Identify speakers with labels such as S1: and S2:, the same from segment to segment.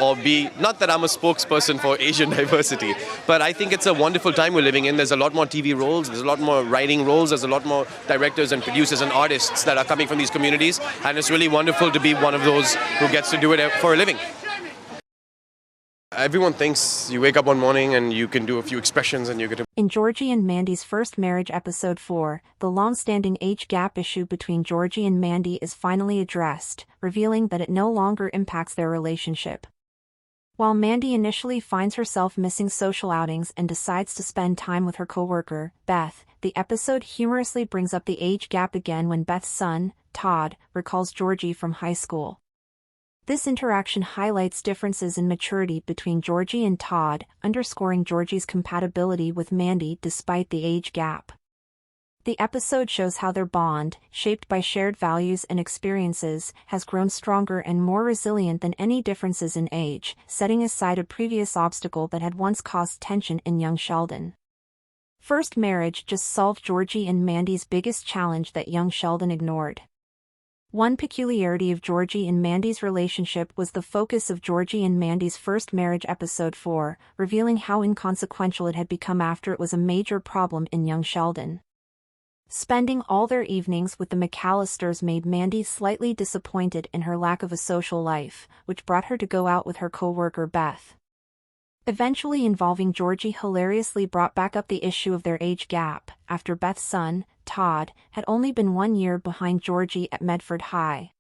S1: or be, not that I'm a spokesperson for Asian diversity, but I think it's a wonderful time we're living in. There's a lot more TV roles, there's a lot more writing roles, there's a lot more directors and producers and artists that are coming from these communities, and it's really wonderful to be one of those who gets to do it for a living. Everyone thinks you wake up one morning and you can do a few expressions and you get to...
S2: In Georgie and Mandy's First Marriage Episode 4, the long-standing age gap issue between Georgie and Mandy is finally addressed, revealing that it no longer impacts their relationship. While Mandy initially finds herself missing social outings and decides to spend time with her coworker, Beth, the episode humorously brings up the age gap again when Beth's son, Todd, recalls Georgie from high school. This interaction highlights differences in maturity between Georgie and Todd, underscoring Georgie's compatibility with Mandy despite the age gap. The episode shows how their bond, shaped by shared values and experiences, has grown stronger and more resilient than any differences in age, setting aside a previous obstacle that had once caused tension in young Sheldon. First Marriage just solved Georgie and Mandy's biggest challenge that young Sheldon ignored. One peculiarity of Georgie and Mandy's relationship was the focus of Georgie and Mandy's First Marriage Episode 4, revealing how inconsequential it had become after it was a major problem in young Sheldon. Spending all their evenings with the McAllisters made Mandy slightly disappointed in her lack of a social life, which brought her to go out with her co-worker Beth. Eventually involving Georgie hilariously brought back up the issue of their age gap, after Beth's son, Todd, had only been 1 year behind Georgie at Medford High.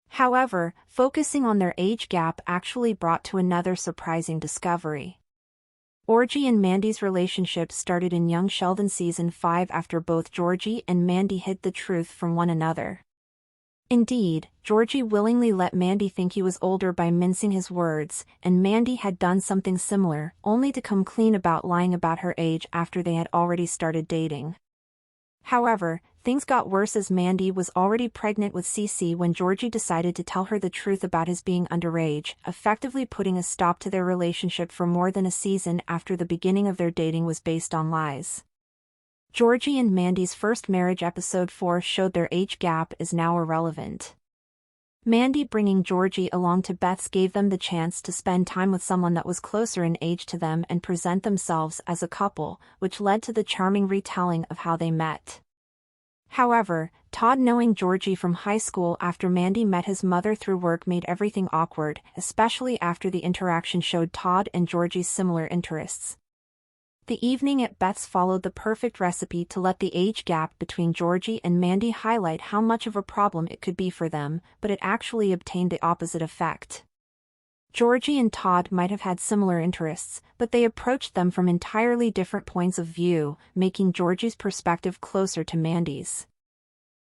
S2: However, focusing on their age gap actually brought to another surprising discovery. Georgie and Mandy's relationship started in young Sheldon Season 5 after both Georgie and Mandy hid the truth from one another. Indeed, Georgie willingly let Mandy think he was older by mincing his words, and Mandy had done something similar, only to come clean about lying about her age after they had already started dating. However, things got worse as Mandy was already pregnant with Cece when Georgie decided to tell her the truth about his being underage, effectively putting a stop to their relationship for more than a season after the beginning of their dating was based on lies. Georgie and Mandy's First Marriage Episode 4 showed their age gap is now irrelevant. Mandy bringing Georgie along to Beth's gave them the chance to spend time with someone that was closer in age to them and present themselves as a couple, which led to the charming retelling of how they met. However, Todd knowing Georgie from high school after Mandy met his mother through work made everything awkward, especially after the interaction showed Todd and Georgie's similar interests. The evening at Beth's followed the perfect recipe to let the age gap between Georgie and Mandy highlight how much of a problem it could be for them, but it actually obtained the opposite effect. Georgie and Todd might have had similar interests, but they approached them from entirely different points of view, making Georgie's perspective closer to Mandy's.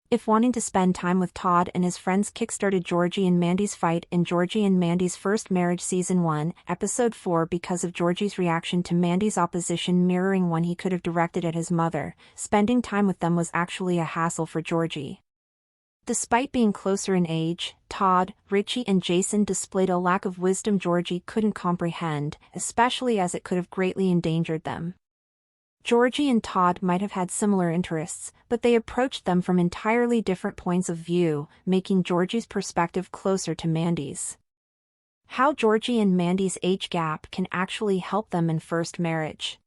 S2: If wanting to spend time with Todd and his friends kickstarted Georgie and Mandy's fight in Georgie and Mandy's First Marriage Season 1, Episode 4 because of Georgie's reaction to Mandy's opposition mirroring one he could have directed at his mother, spending time with them was actually a hassle for Georgie. Despite being closer in age, Todd, Richie and Jason displayed a lack of wisdom Georgie couldn't comprehend, especially as it could have greatly endangered them. Georgie and Todd might have had similar interests, but they approached them from entirely different points of view, making Georgie's perspective closer to Mandy's. How Georgie and Mandy's age gap can actually help them in first marriage.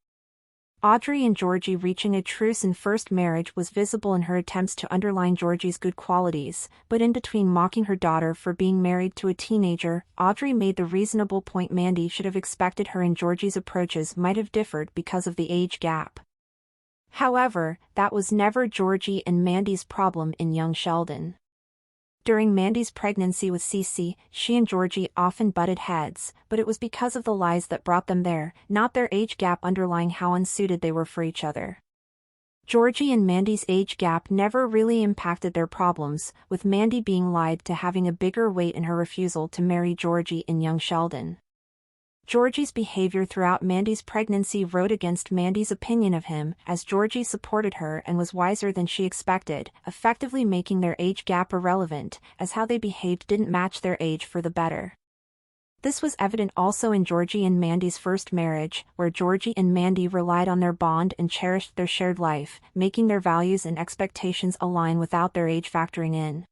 S2: Audrey and Georgie reaching a truce in first marriage was visible in her attempts to underline Georgie's good qualities, but in between mocking her daughter for being married to a teenager, Audrey made the reasonable point Mandy should have expected her and Georgie's approaches might have differed because of the age gap. However, that was never Georgie and Mandy's problem in young Sheldon. During Mandy's pregnancy with Cece, she and Georgie often butted heads, but it was because of the lies that brought them there, not their age gap underlying how unsuited they were for each other. Georgie and Mandy's age gap never really impacted their problems, with Mandy being lied to having a bigger weight in her refusal to marry Georgie in young Sheldon. Georgie's behavior throughout Mandy's pregnancy rode against Mandy's opinion of him, as Georgie supported her and was wiser than she expected, effectively making their age gap irrelevant, as how they behaved didn't match their age for the better. This was evident also in Georgie and Mandy's first marriage, where Georgie and Mandy relied on their bond and cherished their shared life, making their values and expectations align without their age factoring in.